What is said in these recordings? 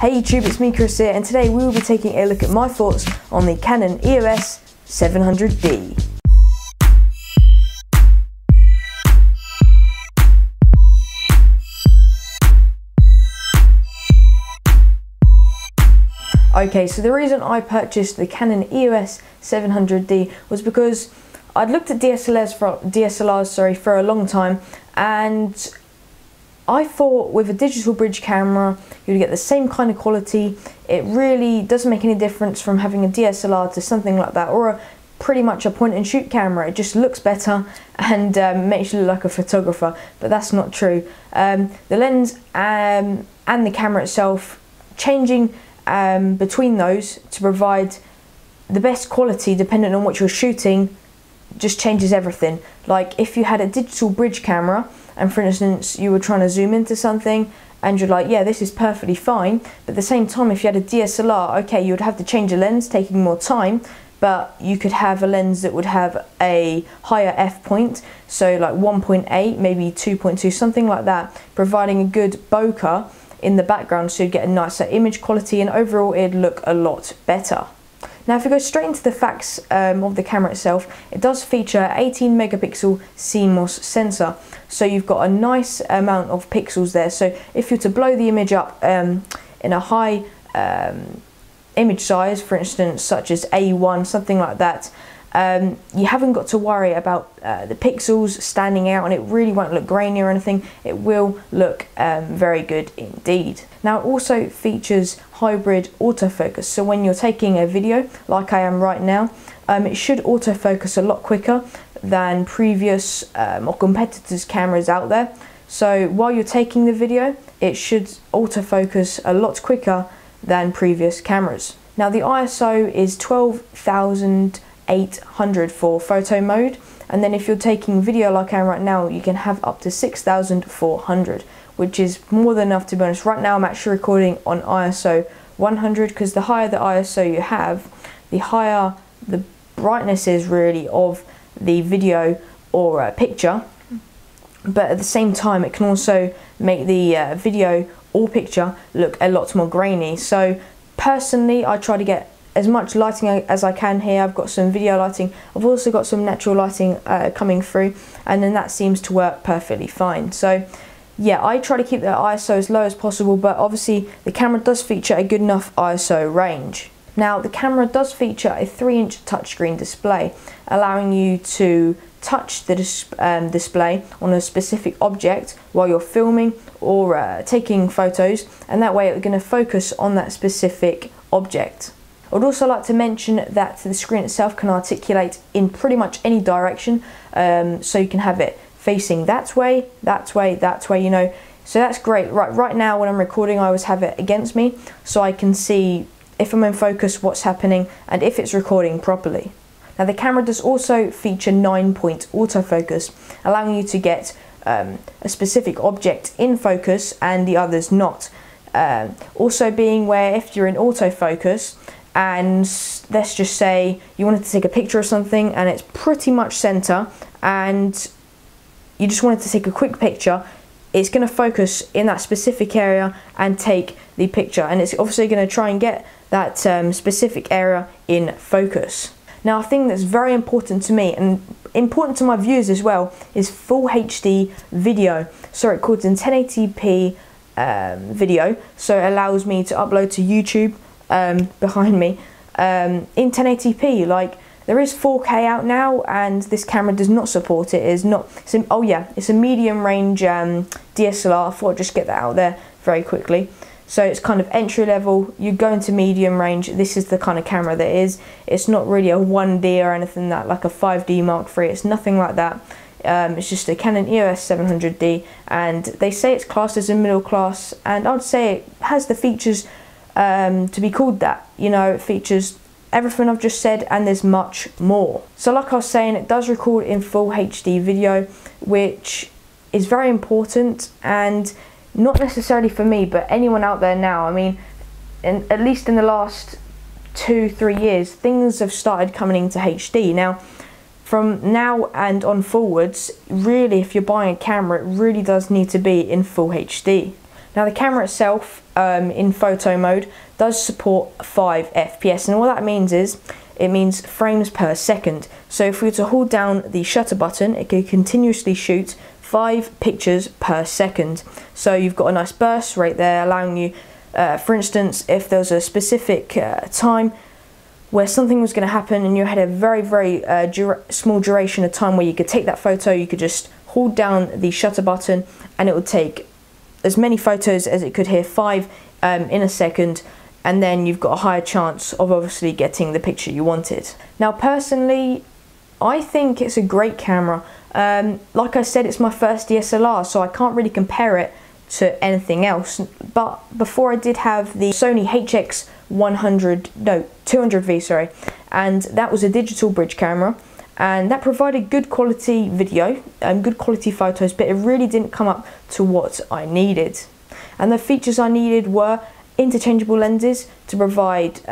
Hey YouTube, it's me Chris here, and today we will be taking a look at my thoughts on the Canon EOS 700D. Okay, so the reason I purchased the Canon EOS 700D was because I'd looked at DSLRs for a long time, and I thought with a digital bridge camera you'd get the same kind of quality. It really doesn't make any difference from having a DSLR to something like that, or pretty much a point and shoot camera. It just looks better and makes you look like a photographer, but that's not true. The lens and the camera itself, changing between those to provide the best quality depending on what you're shooting, just changes everything. Like if you had a digital bridge camera and for instance you were trying to zoom into something and you're like, yeah, this is perfectly fine, but at the same time if you had a DSLR, okay, you would have to change a lens, taking more time, but you could have a lens that would have a higher f point, so like 1.8, maybe 2.2, something like that, providing a good bokeh in the background, so you'd get a nicer image quality and overall it'd look a lot better. Now if we go straight into the facts of the camera itself, it does feature an 18 megapixel CMOS sensor, so you've got a nice amount of pixels there. So if you're to blow the image up in a high image size, for instance such as A1, something like that, you haven't got to worry about the pixels standing out, and it really won't look grainy or anything. It will look very good indeed. Now it also features hybrid autofocus, so when you're taking a video like I am right now, it should autofocus a lot quicker than previous or competitors' cameras out there. So while you're taking the video, it should autofocus a lot quicker than previous cameras. Now the ISO is 12,800 for photo mode, and then if you're taking video like I am right now, you can have up to 6,400, which is more than enough, to be honest. Right now I'm actually recording on ISO 100 because the higher the ISO you have, the higher the brightness is really of the video or picture, but at the same time it can also make the video or picture look a lot more grainy. So personally I try to get as much lighting as I can here. I've got some video lighting, I've also got some natural lighting coming through, and then that seems to work perfectly fine. So yeah, I try to keep the ISO as low as possible, but obviously the camera does feature a good enough ISO range. Now the camera does feature a 3-inch touchscreen display, allowing you to touch the display on a specific object while you're filming or taking photos, and that way it's going to focus on that specific object. I'd also like to mention that the screen itself can articulate in pretty much any direction, so you can have it facing that way, you know, so that's great. Right now when I'm recording I always have it against me so I can see if I'm in focus what's happening and if it's recording properly. Now the camera does also feature 9-point autofocus, allowing you to get a specific object in focus and the others not. Also being where if you're in autofocus and let's just say you wanted to take a picture of something and it's pretty much center and you just wanted to take a quick picture, it's going to focus in that specific area and take the picture, and it's obviously going to try and get that specific area in focus. Now a thing that's very important to me and important to my viewers as well is full HD video. So it records in 1080p video, so it allows me to upload to YouTube behind me in 1080p. Like there is 4K out now and this camera does not support it. It's a medium range DSLR. I thought I'd just get that out there very quickly. So it's kind of entry level, you go into medium range, this is the kind of camera that is. It's not really a 1D or anything like a 5D Mark III, it's nothing like that. It's just a Canon EOS 700D, and they say it's classed as a middle class, and I'd say it has the features to be called that. You know, it features everything I've just said and there's much more. So like I was saying, it does record in full HD video, which is very important, and not necessarily for me but anyone out there now. I mean, at least in the last 2-3 years things have started coming into HD. Now from now and on forwards, really if you're buying a camera it really does need to be in full HD. Now the camera itself in photo mode does support 5 FPS, and what that means is it means frames per second. So if we were to hold down the shutter button, it can continuously shoot 5 pictures per second. So you've got a nice burst rate there, allowing you, for instance, if there was a specific time where something was going to happen and you had a very small duration of time where you could take that photo, you could just hold down the shutter button and it would take as many photos as it could here, 5 in a second, and then you've got a higher chance of obviously getting the picture you wanted. Now personally, I think it's a great camera. Like I said, it's my first DSLR, so I can't really compare it to anything else. But before I did have the Sony HX200V, sorry, and that was a digital bridge camera, and that provided good quality video and good quality photos, but it really didn't come up to what I needed. And the features I needed were interchangeable lenses to provide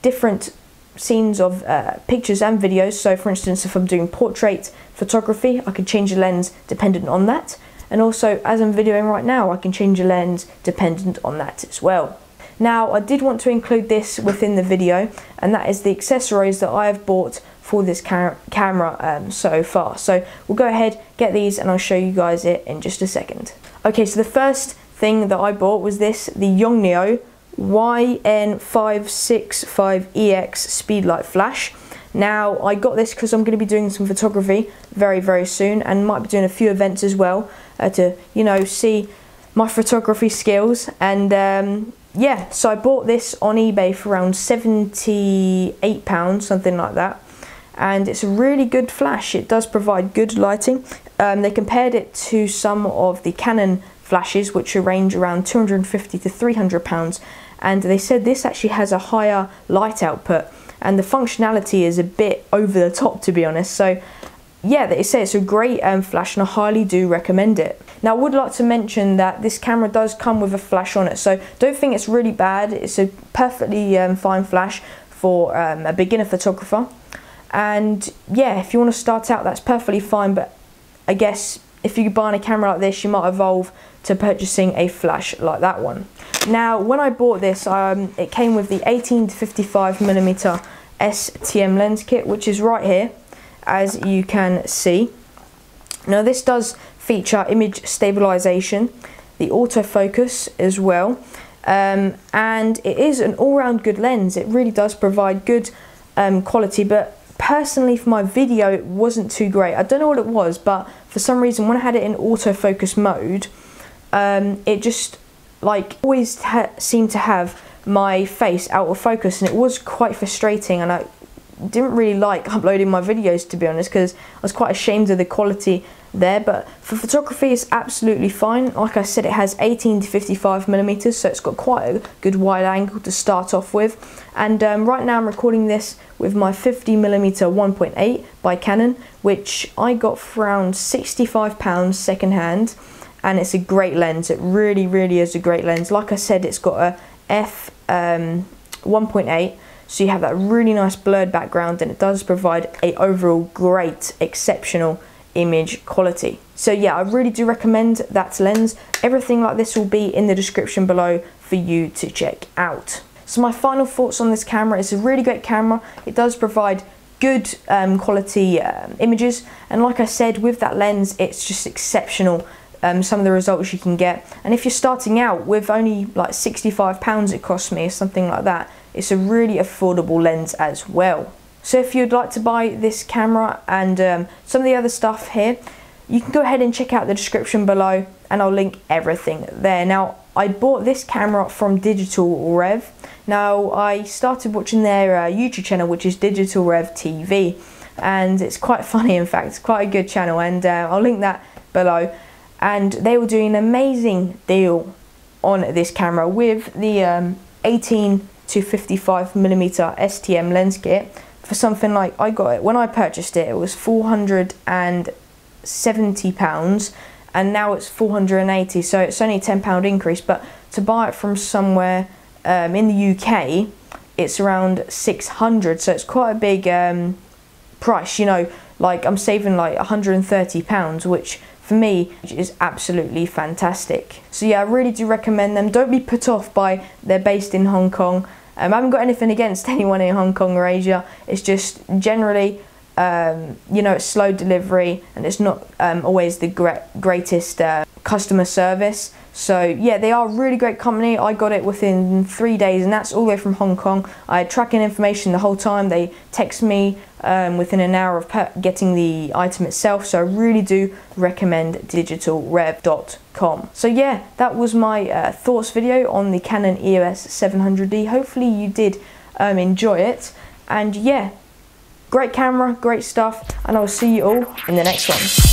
different scenes of pictures and videos. So for instance, if I'm doing portrait photography, I can change the lens dependent on that, and also as I'm videoing right now, I can change the lens dependent on that as well. Now I did want to include this within the video, and that is the accessories that I have bought for this camera so far. So we'll go ahead, get these, and I'll show you guys it in just a second. Okay, so the first thing that I bought was this, the Yongnuo YN565EX speedlight flash. Now I got this because I'm going to be doing some photography very soon, and might be doing a few events as well to, you know, see my photography skills. And yeah, so I bought this on eBay for around £78, something like that, and it's a really good flash. It does provide good lighting. They compared it to some of the Canon flashes, which range around £250 to £300, and they said this actually has a higher light output, and the functionality is a bit over the top, to be honest. So yeah, they say it's a great flash, and I highly do recommend it. Now I would like to mention that this camera does come with a flash on it, so don't think it's really bad. It's a perfectly fine flash for a beginner photographer. And yeah, if you want to start out, that's perfectly fine, but I guess if you're buying a camera like this, you might evolve to purchasing a flash like that one. Now when I bought this, it came with the 18 to 55mm STM lens kit, which is right here, as you can see. Now this does feature image stabilization, the autofocus as well, and it is an all-round good lens. It really does provide good quality, but personally for my video it wasn't too great. I don't know what it was, but for some reason when I had it in autofocus mode, it just like always seemed to have my face out of focus, and it was quite frustrating, and I didn't really like uploading my videos, to be honest, because I was quite ashamed of the quality there. But for photography it's absolutely fine. Like I said, it has 18 to 55mm, so it's got quite a good wide angle to start off with. And right now I'm recording this with my 50mm 1.8 by Canon, which I got for around £65 second hand, and it's a great lens. It really is a great lens. Like I said, it's got a f 1.8, so you have that really nice blurred background, and it does provide a overall great, exceptional image quality. So yeah, I really do recommend that lens. Everything like this will be in the description below for you to check out. So my final thoughts on this camera: it's a really great camera. It does provide good quality images, and like I said, with that lens it's just exceptional. Some of the results you can get, and if you're starting out with only like £65 it cost me or something like that, it's a really affordable lens as well. So if you'd like to buy this camera and some of the other stuff here, you can go ahead and check out the description below, and I'll link everything there. Now I bought this camera from Digital Rev. Now I started watching their YouTube channel, which is Digital Rev TV, and it's quite funny. In fact, it's quite a good channel, and I'll link that below. And they were doing an amazing deal on this camera with the 18 to 55mm STM lens kit for something like, I got it when I purchased it, it was £470, and now it's £480, so it's only a £10 increase. But to buy it from somewhere in the UK, it's around £600, so it's quite a big price, you know. Like I'm saving like £130, which for me, which is absolutely fantastic. So yeah, I really do recommend them. Don't be put off by they're based in Hong Kong. I haven't got anything against anyone in Hong Kong or Asia. It's just generally, you know, it's slow delivery and it's not always the greatest customer service. So yeah, they are a really great company. I got it within 3 days, and that's all the way from Hong Kong. I had tracking information the whole time. They text me within an hour of getting the item itself. So I really do recommend digitalrev.com. So yeah, that was my thoughts video on the Canon EOS 700D. Hopefully you did enjoy it, and yeah, great camera, great stuff, and I'll see you all in the next one.